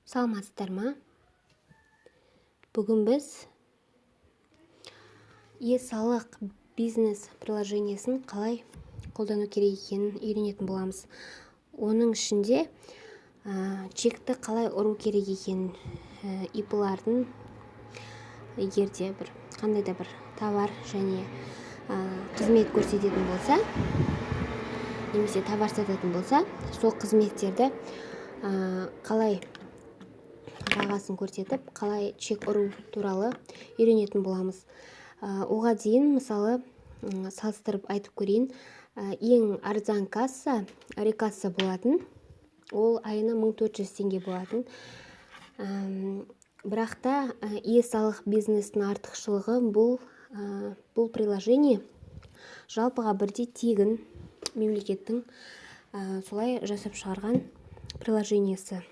Саламатсыздар ма? Бүгін біз e-салық бизнес приложениесін қалай қолдану керек екенін үйренетін боламыз. Оның ішінде чекті қалай ұру керек екенін, ИП-лардың егерде қандай да бір товар және қызмет көрсететін болса, немесе товар сататын болса, сол қызметтерді қалай бағасын көрсетіп, қалай чек ұру туралы үйренетін боламыз. Оға дейін, мысалы, салыстырып айтып көрейін. Ең арзан касса, рекасса болатын. Ол айына 1400 теңге болатын. Бірақ та e-салық бизнестің артықшылығы бұл приложение жалпыға бірдей тегін мемлекеттің солай жасап шығарған приложениесі.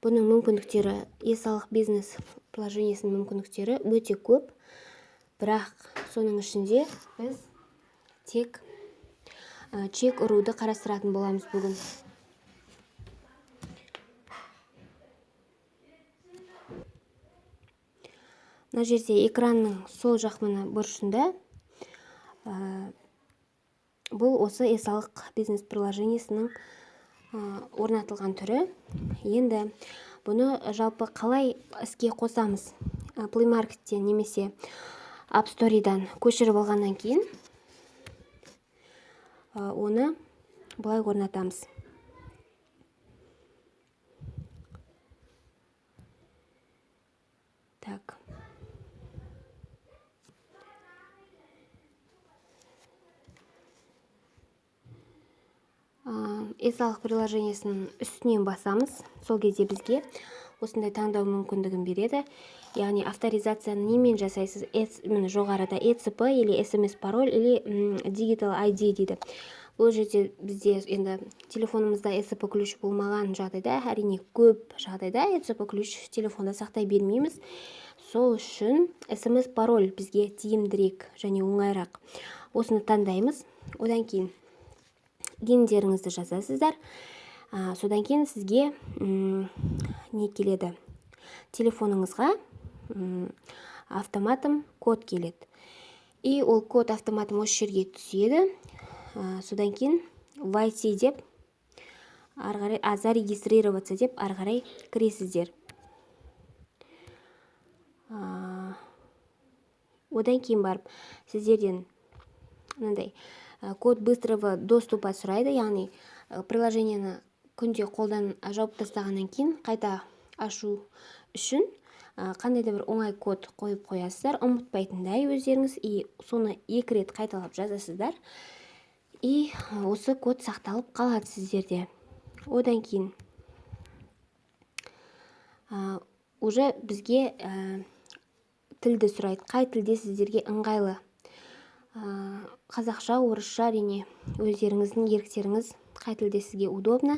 Бұның мүмкіндіктері, e-салық бизнес приложениесінің мүмкіндіктері өте көп, бірақ соның ішінде біз тек чек ұруды қарастыратын боламыз бүгін. Мына жерде экранның сол жақ мына бұрышында бұл осы e-салық бизнес приложениесінің орнатылған түрі. Енді бұны жалпы қалай іске қосамыз? Play Market'тен немесе App Store'дан көшіріп алғаннан кейін оны былай орнатамыз. Так. e-салық приложениесінің үстінен басамыз. Сол кезде бізге осындай таңдау мүмкіндігін береді. Яғни авторизацияны немен жасайсыз? Жоғарыда ECP или SMS пароль или Digital ID дейді. Бұл жерде бізде енді телефонымызда ECP ключ болмаған жағдайда, әрине көп жағдайда ECP ключ телефонда сақтай бермейміз. Сол үшін SMS пароль бізге тиімдірек және оңайырақ. Осыны таңдаймыз. Одан кейін гендеріңізді жазасыздар. Содан кейін сізге не келеді? Телефоныңызға автоматом код келеді. И ол код автоматом осы жерге түседі. Содан кейін войти деп, зарегистрироваться деп арғарай кіресіздер. Одан кейін барып сіздерден код быстрого доступа сұрайды, яғни приложениені күнде қолдан жауып тастағаннан кейін қайта ашу үшін қандай да бір оңай код қойып қоясыздар, ұмытпайтындай өздеріңіз, и соны 2 рет қайталап жазасыздар, и осы код сақталып қалады сіздерде. Одан кейін уже бізге тілді сұрайды, қай тілде сіздерге ыңғайлы. Қазақша, орысша, әрине өздеріңіздің еріктеріңіз қай тілде сізге удобно,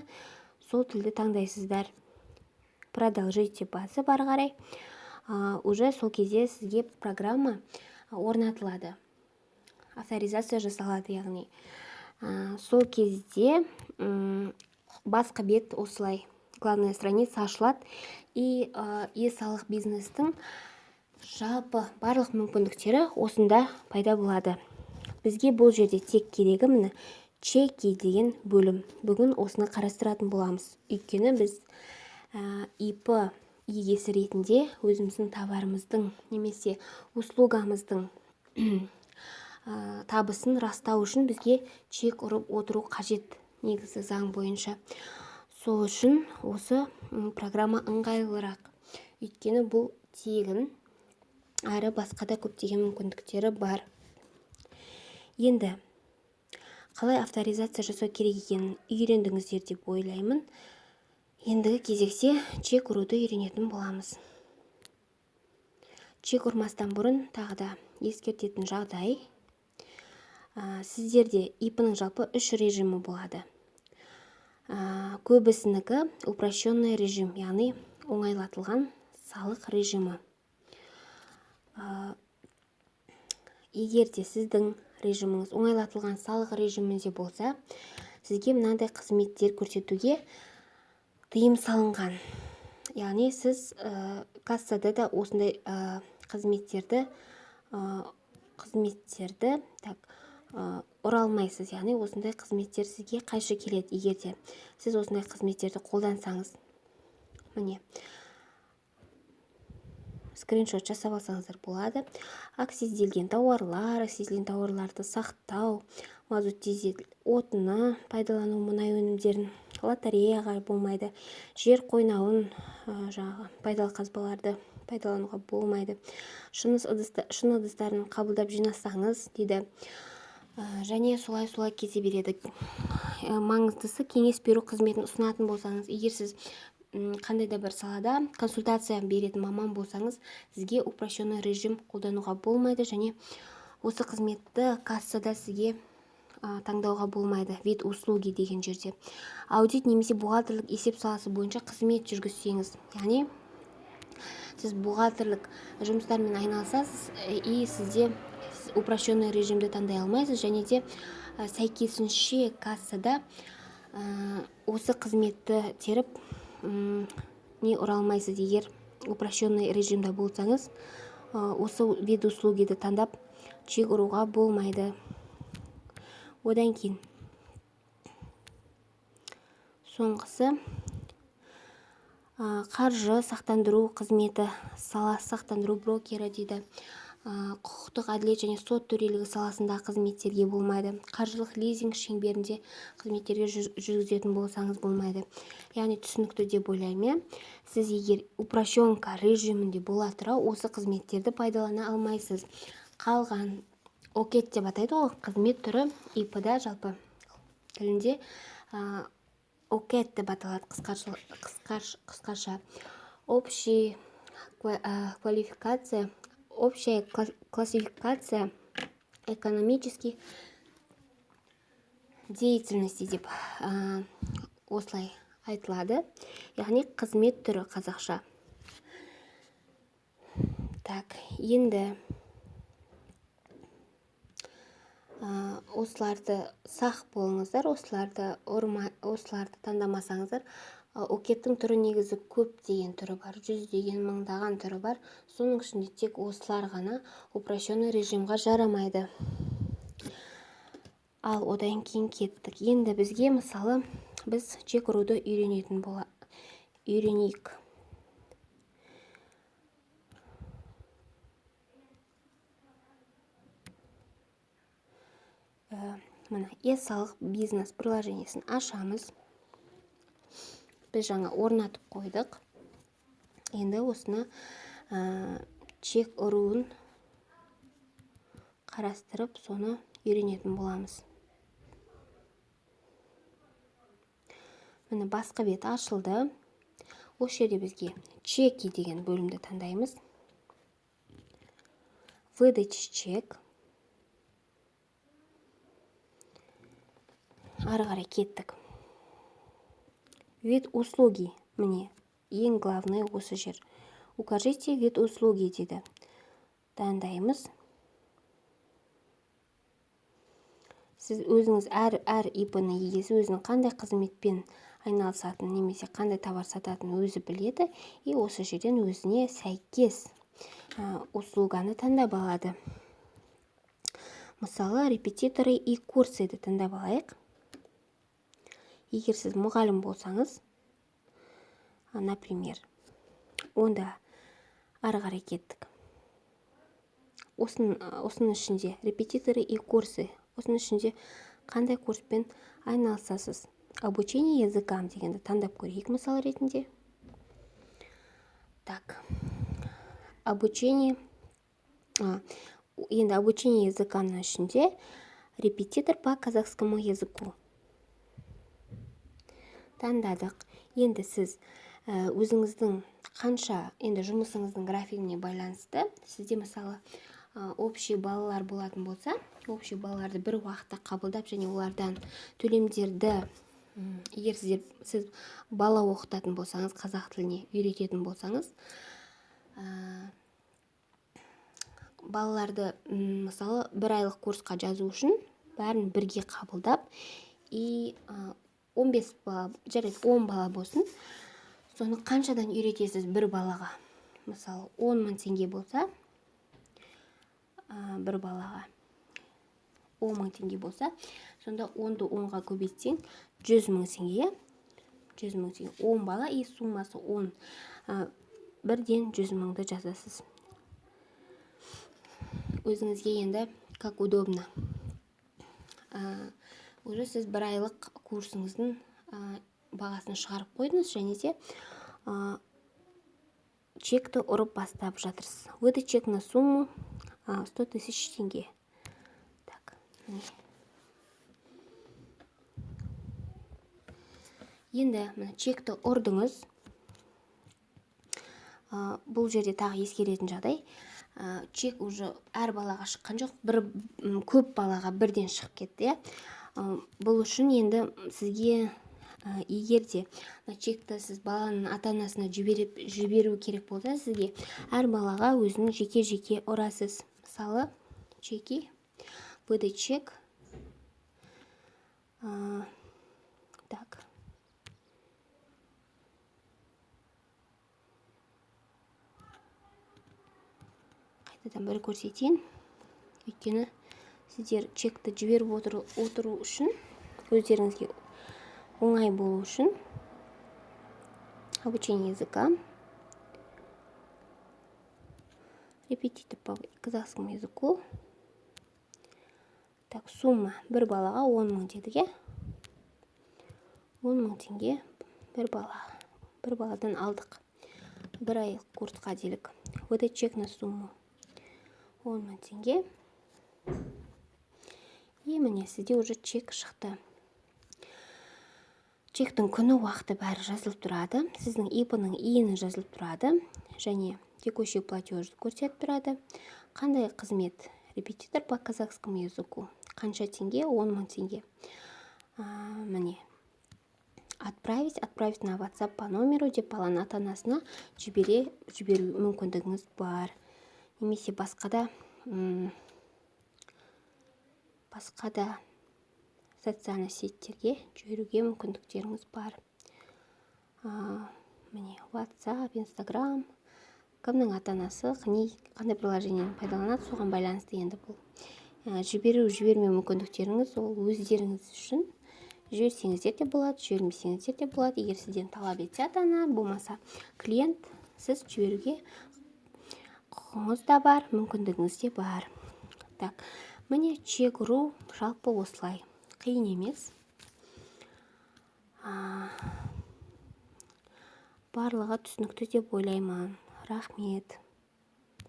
сол тілді таңдайсыздар. Продолжить деп басып ары қарай. Уже сол кезде сізге программа орнатылады. Авторизация жасалады, яғни. Сол кезде басқа бет осылай главная страница ашылады, и e-салық бизнестің жалпы барлық мүмкіндіктері осында пайда болады. Бізге бұл жерде тек керегі міне чеки деген бөлім. Бүгін осыны қарастыратын боламыз. Өйткені біз ИП егесі ретінде өзіміздің товарымыздың немесе услугамыздың табысын растау үшін бізге чек ұрып отыру қажет, негізі заң бойынша. Сол үшін осы программа ыңғайлырақ. Өйткені бұл тегін, әрі басқа да көптеген мүмкіндіктері бар. Енді қалай авторизация жасау керек екенін үйрендіңіздер деп ойлаймын. Ендігі кезекте чек ұруды үйренетін боламыз. Чек ұрмастан бұрын тағы да ескертетін жағдай. Сіздерде ИП-ның жалпы 3 режимі болады. Көбісінікі упрощенный режим, яғни оңайлатылған салық режимі. Егерде сіздің режиміңіз оңайлатылған салық режимінде болса, сізге мынандай қызметтер көрсетуге тыйым салынған. яғни сіз кассада да осындай қызметтерді ұра алмайсыз. Яғни осындай қызметтер сізге қайшы келеді. Егерде сіз осындай қызметтерді қолдансаңыз, міне скриншот жасап алсаңыздар болады. Акцизделген тауарларды сақтау, мазут, дизель отыны пайдалану, мұнай өнімдерін, лотереяға болмайды, жер қойнауын, пайдалы қазбаларды пайдалануға болмайды. Шыны ыдыстарын қабылдап жинасаңыз дейді. Және солай кете береді. Маңыздысы, кеңес беру қызметін ұсынатын болсаңыз, егер сіз қандай да бір салада консультация беретін маман болсаңыз, сізге упрощенный режим қолдануға болмайды, және осы қызметті кассада сізге таңдауға болмайды. Вид услуги деген жерде аудит немесе бухгалтерлік есеп саласы бойынша қызмет жүргізсеңіз, яғни сіз бухгалтерлік жұмыстармен айналысасыз, и сізде упрощенный режимді таңдай алмайсыз, және де сәйкесінше кассада осы қызметті теріп не ұра алмайсыз. Егер упрощенный режимде болсаңыз, осы вид услугиді таңдап чек ұруға болмайды. Одан кейін соңғысы қаржы сақтандыру қызметі, сақтандыру брокері дейді. Құқықтық әділет және сот төрелігі саласындағы қызметтерге болмайды. Қаржылық лизинг шеңберінде қызметтерге жүргізетін болсаңыз болмайды. Яғни түсінікті деп ойлаймын. Сіз егер упрощенка режимінде бола тұра осы қызметтерді пайдалана алмайсыз. Қалған окет деп атайды ғой, қызмет түрі ИП-да жалпы тілінде окет деп аталады қысқаша. Общая классификация экономических деятельности деп осылай айтылады. Яғни қызмет түрі қазақша. Так, енді осыларды сақ болыңыздар, осыларды таңдамасаңыздар. Океттің түрі негізі көп деген түрі бар, 100 деген мыңдаған түрі бар. Соның ішінде тек осылар ғана упрощенный режимға жарамайды. Ал одан кейін кеттік. Енді бізге мысалы біз чек ұруды үйренейік. Мына салық бизнес приложениесін ашамыз. Біз жаңа орнатып қойдық. Енді осыны чек ұруын қарастырып, соны үйренетін боламыз. Міне басқа бет ашылды. Осы жерде бізге чеки деген бөлімді таңдаймыз. Выдача чек. Ары қарай кеттік. Вид услуги. Міне, ең главный осы жер. Укажите вид услуги дейді. Таңдаймыз. Сіз өзіңіз әр ИП-ні егесі өзінің қандай қызметпен айналысатын, немесе қандай товар сататын өзі біледі, и осы жерден өзіне сәйкес услуганы таңдап алады. Мысалы, репетиторы и курсыды таңдап алайық. Егер сіз мұғалім болсаңыз, например, онда ары қарай кеттік. Осының ішінде репетиторы и курсы. Осының ішінде қандай курспен айналысасыз? Обучение языкам дегенді таңдап көрейік мысал ретінде. Так. Енді обучение языкамның ішінде репетитор по казахскому языку. Таңдадық. Енді сіз өзіңіздің қанша жұмысыңыздың графигіне байланысты, сізде мысалы общий балалар болатын болса, общий балаларды бір уақытта қабылдап және олардан төлемдерді, егер сіз бала оқытатын болсаңыз, қазақ тіліне үйрететін болсаңыз, балаларды мысалы бір айлық курсқа жазу үшін бәрін бірге қабылдап, и 15 бала, жарайды 10 бала болсын, Соны қаншадан үйретесіз бір балаға? Мысалы 10 мың теңге болса, бір балаға 10 мың теңге болса, сонда 10-ды 10-ға көбейтсең 100 мың теңге. 100 мың теңге. 10 бала и суммасы 10. Бірден 100 мыңды жазасыз. Өзіңізге енді как удобно. Уже сіз бір айлық курсыңыздың бағасын шығарып қойдыңыз, және де чекті ұрып бастап жатырсыз. Выдать чек на сумму 100 тысяч теңге. Так, енді чекті ұрдыңыз. Бұл жерде тағы ескеретін жағдай. Чек уже әр балаға шыққан жоқ, көп балаға бірден шығып кетті. Бұл үшін енді сізге егер де чекті сіз баланың ата-анасына жіберу керек болса, сізге әр балаға өзінің жеке-жеке ұрасыз. Мысалы, чеки, выдать чек. Так. Қайтадан бір көрсетейін. Өйткені сіздер чекті жіберіп отыру үшін, өздеріңізге оңай болу үшін, обучение языка, репетитор по казахскому языку. Так, сумма бір балаға 10 мың дедік, 10 мың теңге бір балаға. Бір баладан алдық. Бір айлық курсқа делік. Выдать чек на сумму 10 мың теңге. И міне сізде уже чек шықты. Чектің күні уақыты бәрі жазылып тұрады. Сіздің ИП-ның иіні жазылып тұрады. Және текущий платеж көрсетіп тұрады. Қандай қызмет? Репетитор по казахскому языку. Қанша теңге? 10 мың теңге. Міне. Отправить на WhatsApp по номеру деп баланың ата-анасына жіберу мүмкіндігіңіз бар. Немесе басқа да социальный сеттерге жіберуге мүмкіндіктеріңіз бар. Міне, WhatsApp, Instagram, кімнің ата-анасы қандай приложениені пайдаланады, соған байланысты енді бұл. Жібермеу мүмкіндіктеріңіз ол өздеріңіз үшін. Жіберсеңіздер де болады, жібермесеңіздер де болады. Егер сізден талап етсе ата-ана, болмаса клиент, сіз жіберуге құқыңыз да бар, мүмкіндігіңіз де бар. Так, міне чек ұру жалпы осылай. Қиын емес. Барлығы түсінікті деп ойлаймын. Рахмет.